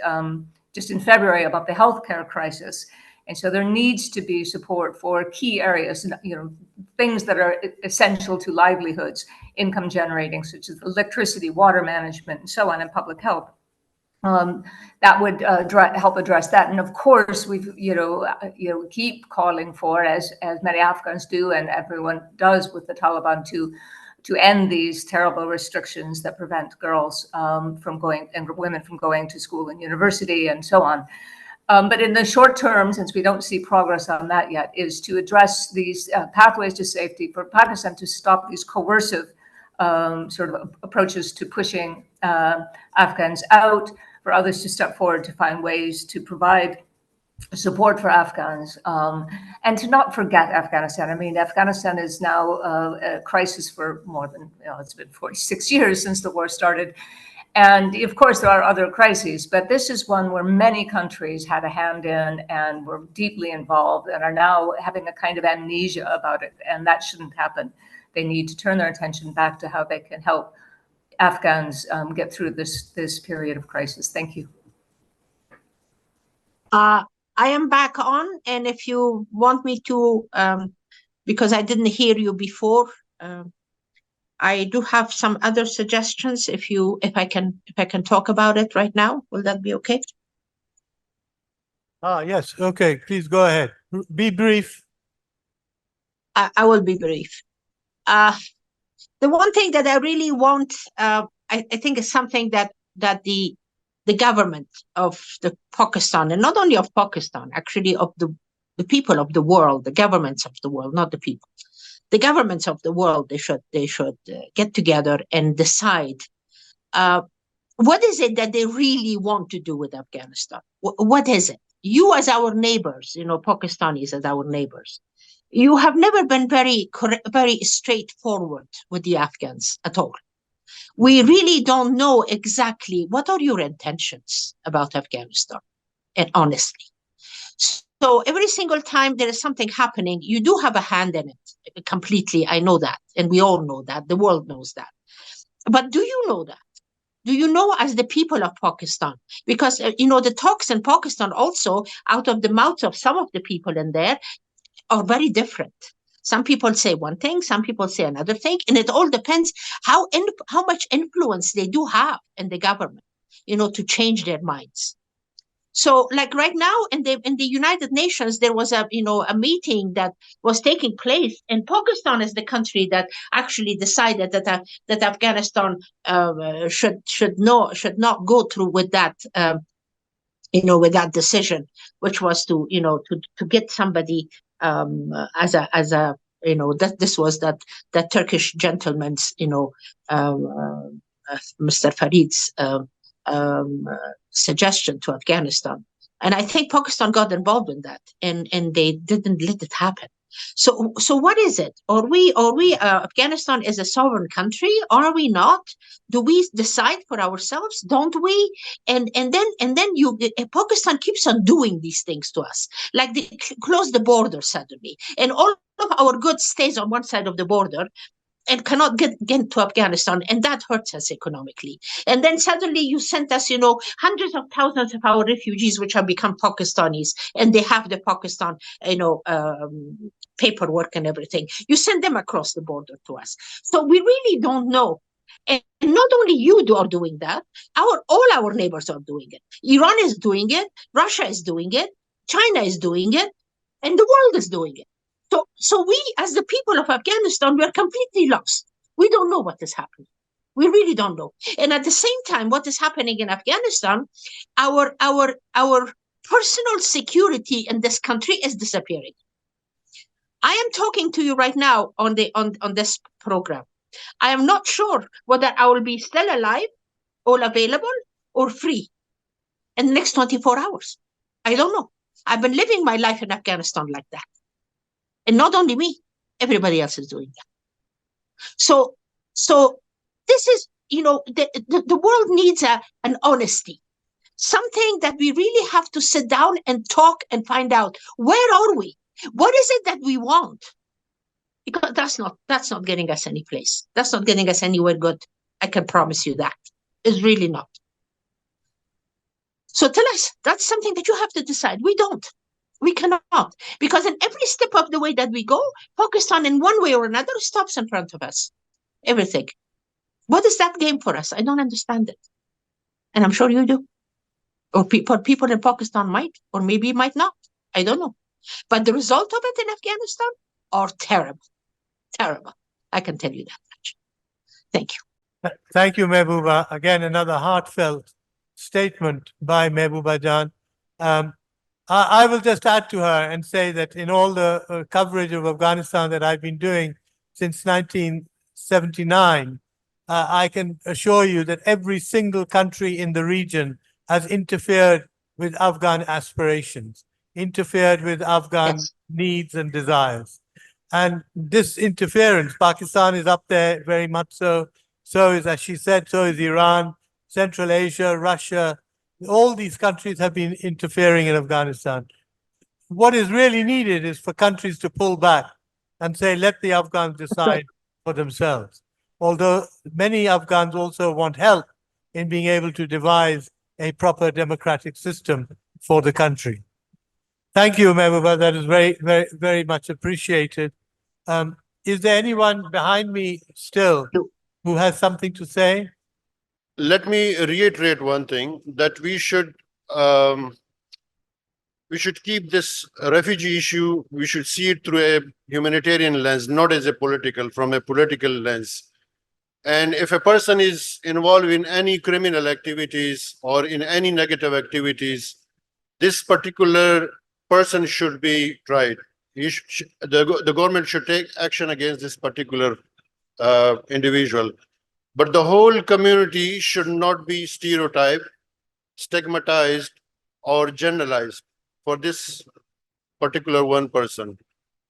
just in February about the healthcare crisis. And so there needs to be support for key areas, things that are essential to livelihoods, income generating, such as electricity, water management, and so on, and public health. That would help address that. And of course, we keep calling for, as many Afghans do, and everyone does with the Taliban, to end these terrible restrictions that prevent girls from going, and women from going to school and university and so on. But in the short term, since we don't see progress on that yet, is to address these pathways to safety for Pakistan to stop these coercive sort of approaches to pushing Afghans out, for others to step forward to find ways to provide support for Afghans, and to not forget Afghanistan. I mean, Afghanistan is now a crisis for more than, it's been 46 years since the war started. And of course, there are other crises, but this is one where many countries had a hand in and were deeply involved and are now having a kind of amnesia about it. And that shouldn't happen. They need to turn their attention back to how they can help Afghans get through this period of crisis. Thank you. I am back on, and if you want me to, because I didn't hear you before, I do have some other suggestions. If I can talk about it right now, will that be okay? Yes. Okay. Please go ahead. Be brief. I will be brief. The one thing that I really want, I think, is something that the government of the Pakistan, and not only of Pakistan, actually of the people of the world, the governments of the world, not the people. The governments of the world, they should get together and decide what is it that they really want to do with Afghanistan. What is it? You, as our neighbors, Pakistanis as our neighbors, you have never been very straightforward with the Afghans at all. We really don't know exactly what are your intentions about Afghanistan, and honestly. So every single time there is something happening, you do have a hand in it completely. I know that, and we all know that. The world knows that. But do you know that? Do you know, as the people of Pakistan? Because, the talks in Pakistan also, out of the mouths of some of the people in there, are very different. Some people say one thing, some people say another thing, and it all depends how much influence they do have in the government, to change their minds. So, like right now in the United Nations, there was a meeting that was taking place, and Pakistan is the country that actually decided that Afghanistan should not go through with that with that decision, which was to get somebody as a that this was that Turkish gentleman's Mr. Farid's suggestion to Afghanistan. And I think Pakistan got involved in that, and they didn't let it happen. So what is it? Are we Afghanistan is a sovereign country? Are we not? Do we decide for ourselves? Don't we? And then Pakistan keeps on doing these things to us, like they close the border suddenly, and all of our goods stays on one side of the border and cannot get to Afghanistan, and that hurts us economically. And then suddenly you sent us, hundreds of thousands of our refugees, which have become Pakistanis, and they have the Pakistan, paperwork and everything. You send them across the border to us. So we really don't know. And not only you are doing that, all our neighbors are doing it. Iran is doing it, Russia is doing it, China is doing it, and the world is doing it. So we, as the people of Afghanistan, we are completely lost. We don't know what is happening. We really don't know. And at the same time, what is happening in Afghanistan, our personal security in this country is disappearing. I am talking to you right now on this program. I am not sure whether I will be still alive, or available, or free in the next 24 hours. I don't know. I've been living my life in Afghanistan like that. And not only me, everybody else is doing that. So this is, the world needs an honesty, something that we really have to sit down and talk and find out, where are we? What is it that we want? Because that's not getting us any place. That's not getting us anywhere good. I can promise you that. It's really not. So tell us, that's something that you have to decide. We don't. We cannot, because in every step of the way that we go, Pakistan in one way or another stops in front of us. Everything. What is that game for us? I don't understand it. And I'm sure you do. Or people in Pakistan might, or maybe might not. I don't know. But the result of it in Afghanistan are terrible. Terrible. I can tell you that much. Thank you. Thank you, Mahbouba. Again, another heartfelt statement by Mahbouba Jan. I will just add to her and say that in all the coverage of Afghanistan that I've been doing since 1979, I can assure you that every single country in the region has interfered with Afghan aspirations, interfered with Afghan needs and desires. And this interference, Pakistan is up there very much so. So is, as she said, so is Iran, Central Asia, Russia. All these countries have been interfering in Afghanistan. What is really needed is for countries to pull back and say, let the Afghans decide for themselves. Although many Afghans also want help in being able to devise a proper democratic system for the country. Thank you, Mahbouba. That is very, very, very much appreciated. Is there anyone behind me still who has something to say? Let me reiterate one thing, that we should keep this refugee issue, we should see it through a humanitarian lens, not as a political, from a political lens. And if a person is involved in any criminal activities or in any negative activities, this particular person should be tried. The government should take action against this particular individual. But the whole community should not be stereotyped, stigmatized, or generalized for this particular one person.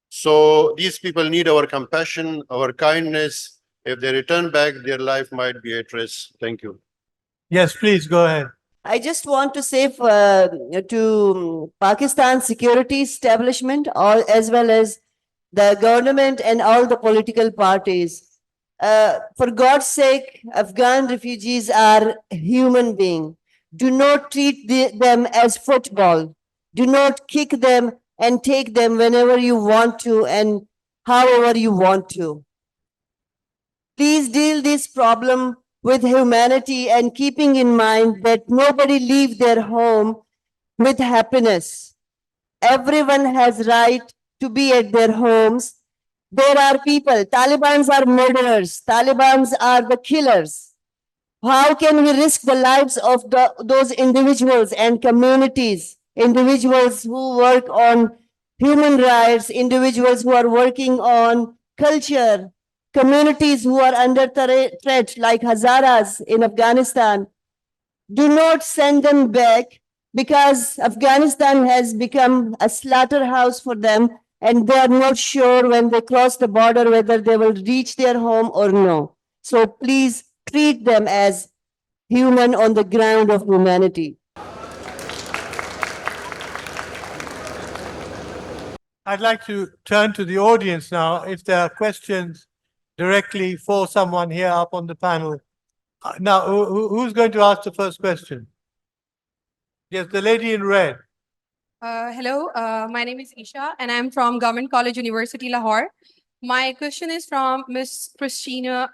So these people need our compassion, our kindness. If they return back, their life might be at risk. Thank you. Yes, please go ahead. I just want to say to Pakistan security establishment, as well as the government and all the political parties, for God's sake, Afghan refugees are human beings. Do not treat them as football. Do not kick them and take them whenever you want to and however you want to. Please deal this problem with humanity and keeping in mind that nobody leave their home with happiness. Everyone has right to be at their homes. There are people, Talibans are murderers, Talibans are the killers. How can we risk the lives of those individuals and communities, individuals who work on human rights, individuals who are working on culture, communities who are under threat like Hazaras in Afghanistan? Do not send them back, because Afghanistan has become a slaughterhouse for them, and they are not sure when they cross the border whether they will reach their home or no. So please treat them as human on the ground of humanity. I'd like to turn to the audience now. If there are questions directly for someone here up on the panel. Now, who's going to ask the first question? Yes, the lady in red. Hello, my name is Isha and I'm from Government College University, Lahore. My question is from Ms. Christina,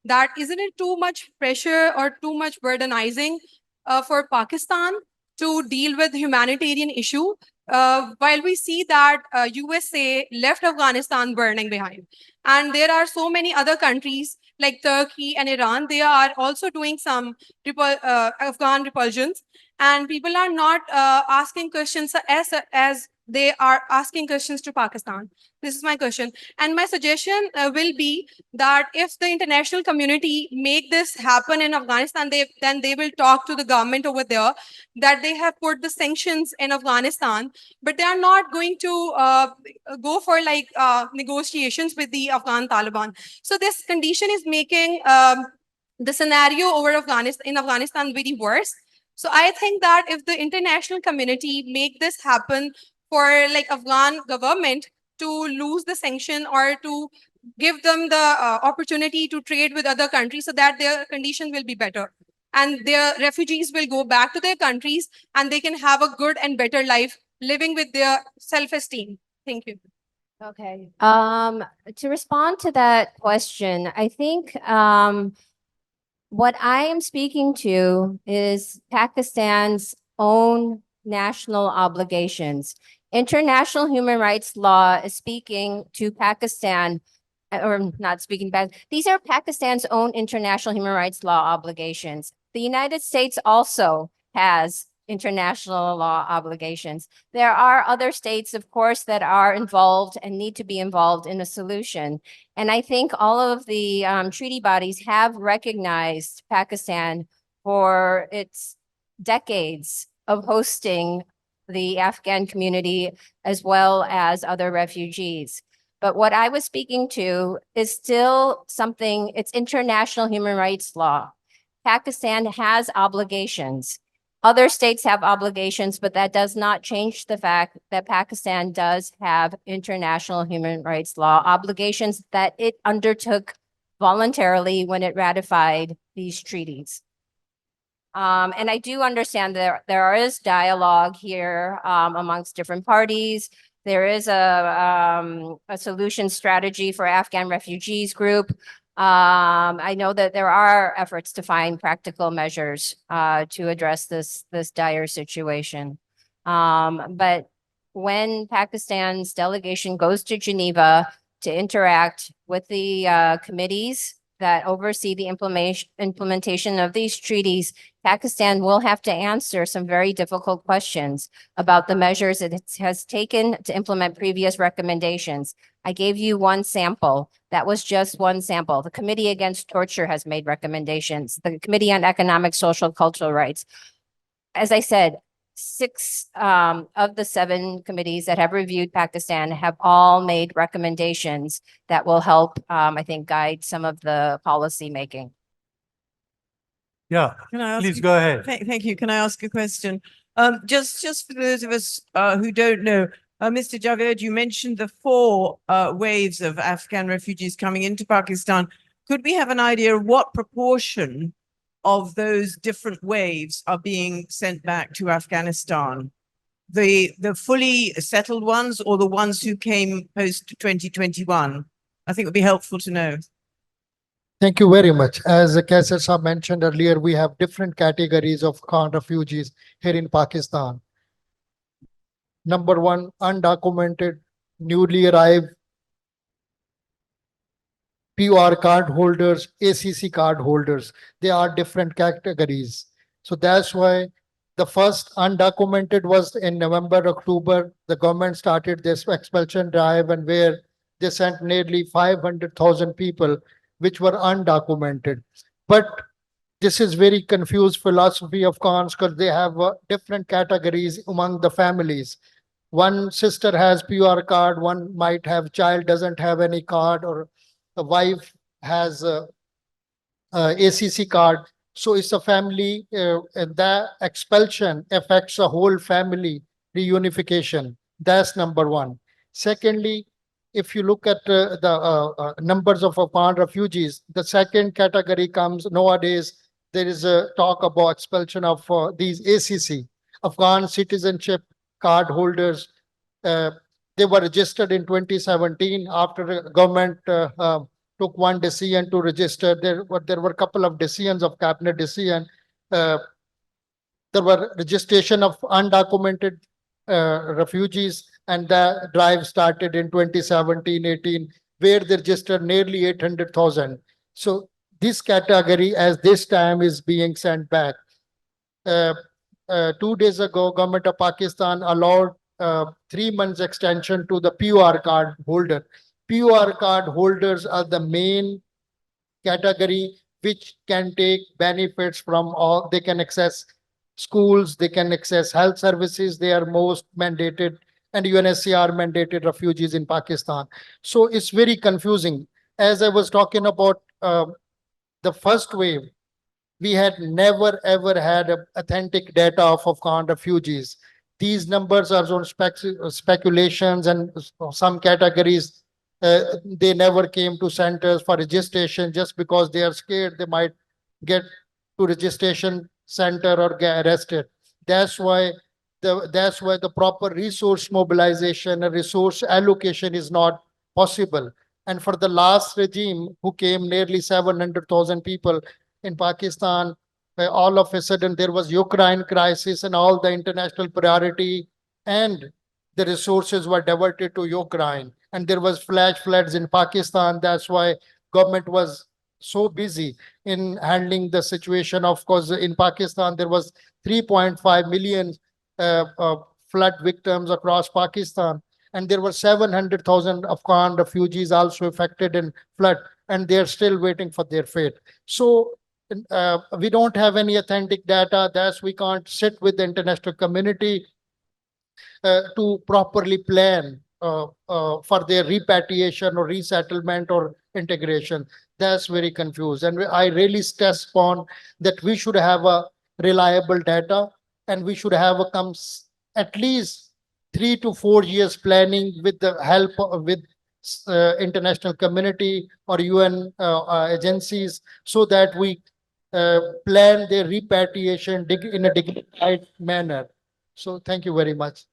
that isn't it too much pressure or too much burdenizing for Pakistan to deal with humanitarian issue while we see that USA left Afghanistan burning behind? And there are so many other countries like Turkey and Iran, they are also doing some Afghan repulsions. And people are not asking questions as they are asking questions to Pakistan. This is my question. And my suggestion will be that if the international community make this happen in Afghanistan, then they will talk to the government over there that they have put the sanctions in Afghanistan, but they are not going to go for like negotiations with the Afghan Taliban. So this condition is making the scenario over in Afghanistan very worse. So I think that if the international community make this happen for like Afghan government to lose the sanction or to give them the opportunity to trade with other countries so that their condition will be better and their refugees will go back to their countries and they can have a good and better life living with their self-esteem? Thank you. Okay. To respond to that question, I think what I am speaking to is Pakistan's own national obligations. International human rights law is speaking to Pakistan, or not speaking back. These are Pakistan's own international human rights law obligations. The United States also has international law obligations. There are other states, of course, that are involved and need to be involved in a solution. And I think all of the treaty bodies have recognized Pakistan for its decades of hosting the Afghan community as well as other refugees. But what I was speaking to is still something, it's international human rights law. Pakistan has obligations. Other states have obligations, but that does not change the fact that Pakistan does have international human rights law obligations that it undertook voluntarily when it ratified these treaties. And I do understand there is dialogue here amongst different parties. There is a solution strategy for Afghan refugees group. I know that there are efforts to find practical measures to address this dire situation. But when Pakistan's delegation goes to Geneva to interact with the committees that oversee the implementation of these treaties, Pakistan will have to answer some very difficult questions about the measures it has taken to implement previous recommendations. I gave you one sample. That was just one sample. The Committee Against Torture has made recommendations. The Committee on Economic, Social, Cultural Rights. As I said, 6 of the 7 committees that have reviewed Pakistan have all made recommendations that will help, I think, guide some of the policy making. Yeah, Can I ask please you- go ahead. Thank you. Can I ask a question? Just for those of us who don't know, Mr. Javed, you mentioned the 4 waves of Afghan refugees coming into Pakistan. Could we have an idea of what proportion of those different waves are being sent back to Afghanistan? The fully settled ones or the ones who came post 2021? I think it would be helpful to know. Thank you very much. As Qaiser Saab mentioned earlier, we have different categories of Afghan refugees here in Pakistan. Number 1, undocumented, newly arrived, PUR card holders, ACC card holders. They are different categories. So that's why the first undocumented was in November, October. The government started this expulsion drive, and where they sent nearly 500,000 people which were undocumented. But this is very confused philosophy of cons because they have different categories among the families. One sister has PUR card, one might have child doesn't have any card, or the wife has a ACC card. So it's a family, and that expulsion affects a whole family reunification. That's number 1. Secondly, if you look at the numbers of Afghan refugees, the second category comes nowadays. There is a talk about expulsion of these ACC, Afghan citizenship card holders. They were registered in 2017 after the government took one decision to register. There were a couple of decisions of cabinet decision. There were registration of undocumented refugees, and the drive started in 2017-18, where they registered nearly 800,000. So this category, as this time, is being sent back. 2 days ago, government of Pakistan allowed 3 months extension to the PUR card holder. PUR card holders are the main category which can take benefits from all. They can access schools, they can access health services. They are most mandated, and UNHCR mandated refugees in Pakistan. So it's very confusing. As I was talking about the first wave, we had never ever had authentic data of Afghan refugees. These numbers are on speculations, and some categories, they never came to centers for registration just because they are scared they might get to registration center or get arrested. That's why that's why the proper resource mobilization and resource allocation is not possible. And for the last regime who came nearly 700,000 people in Pakistan, all of a sudden there was Ukraine crisis and all the international priority and the resources were diverted to Ukraine. And there was flash floods in Pakistan. That's why government was so busy in handling the situation. Of course, in Pakistan, there was 3.5 million flood victims across Pakistan. And there were 700,000 Afghan refugees also affected in flood, and they're still waiting for their fate. So we don't have any authentic data. Thus, we can't sit with the international community to properly plan for their repatriation or resettlement or integration. That's very confused. And I really stress upon that we should have a reliable data, and we should have at least 3 to 4 years planning with the help with international community or UN agencies, so that we plan their repatriation in a dignified manner. So thank you very much.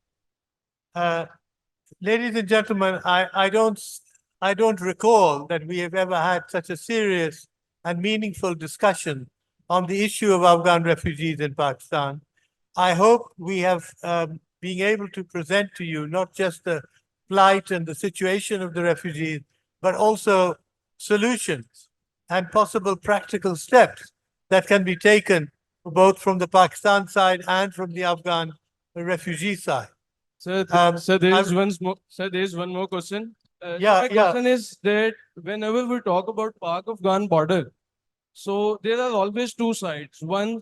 Ladies and gentlemen, I don't recall that we have ever had such a serious and meaningful discussion on the issue of Afghan refugees in Pakistan. I hope we have been able to present to you not just the plight and the situation of the refugees, but also solutions and possible practical steps that can be taken both from the Pakistan side and from the Afghan refugee side. Sir, there is one more question. My question is that whenever we talk about Pak-Afghan border, so there are always two sides. One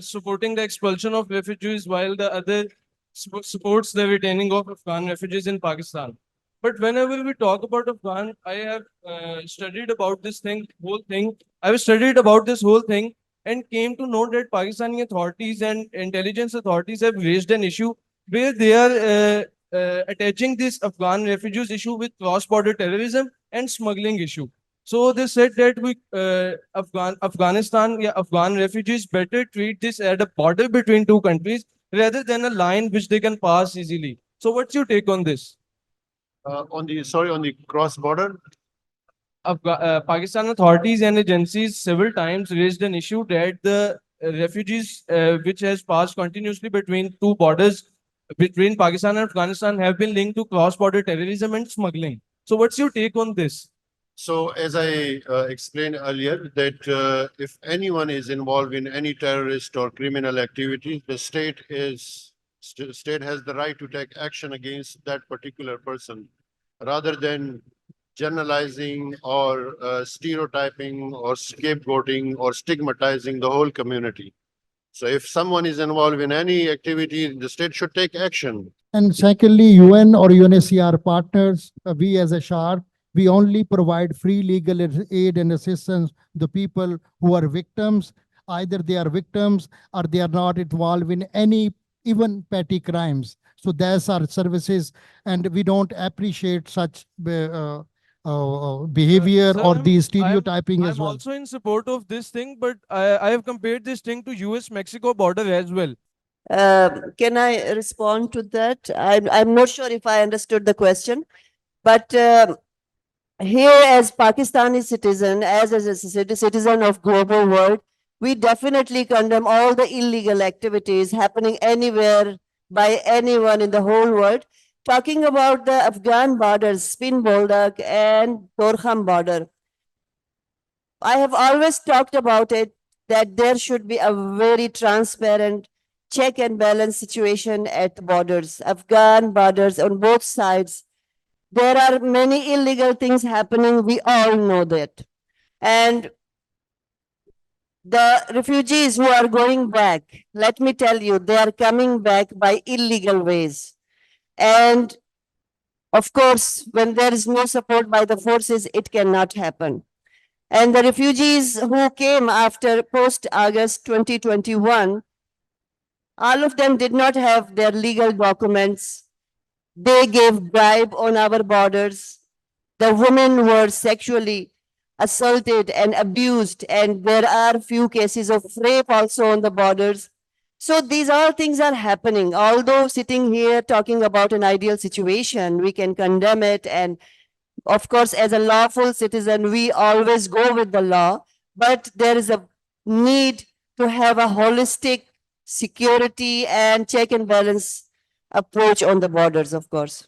supporting the expulsion of refugees, while the other supports the retaining of Afghan refugees in Pakistan. But whenever we talk about Afghan, I have studied about this whole thing. I've studied about this whole thing and came to know that Pakistani authorities and intelligence authorities have raised an issue where they are attaching this Afghan refugees issue with cross-border terrorism and smuggling issue. So they said that Afghan refugees better treat this at a border between two countries rather than a line which they can pass easily. So what's your take on this? On the cross-border? Pakistan authorities and agencies several times raised an issue that the refugees which has passed continuously between two borders between Pakistan and Afghanistan have been linked to cross-border terrorism and smuggling. So what's your take on this? So as I explained earlier, that if anyone is involved in any terrorist or criminal activity, the state has the right to take action against that particular person, rather than generalizing or stereotyping or scapegoating or stigmatizing the whole community. So if someone is involved in any activity, the state should take action. And secondly, UN or UNHCR partners, we as OHCHR, we only provide free legal aid and assistance to the people who are victims. Either they are victims or they are not involved in any even petty crimes. So that's our services, and we don't appreciate such behavior or the stereotyping as well. I'm also in support of this thing, but I have compared this thing to US-Mexico border as well. Can I respond to that? I'm not sure if I understood the question, but here as Pakistani citizen, as a citizen of global world, we definitely condemn all the illegal activities happening anywhere by anyone in the whole world. Talking about the Afghan borders, Spin Boldak and Torkham border, I have always talked about it, that there should be a very transparent check and balance situation at the borders, Afghan borders on both sides. There are many illegal things happening. We all know that. And the refugees who are going back, let me tell you, they are coming back by illegal ways. And of course, when there is no support by the forces, it cannot happen. And the refugees who came after post-August 2021, all of them did not have their legal documents. They gave bribe on our borders. The women were sexually assaulted and abused, and there are few cases of rape also on the borders. So these all things are happening. Although sitting here talking about an ideal situation, we can condemn it. And of course, as a lawful citizen, we always go with the law, but there is a need to have a holistic security and check and balance approach on the borders, of course.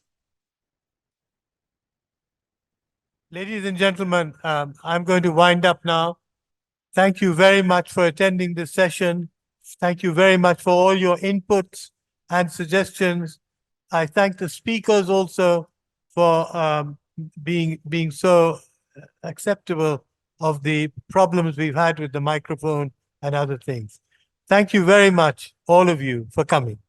Ladies and gentlemen, I'm going to wind up now. Thank you very much for attending this session. Thank you very much for all your inputs and suggestions. I thank the speakers also for being so acceptable of the problems we've had with the microphone and other things. Thank you very much, all of you, for coming.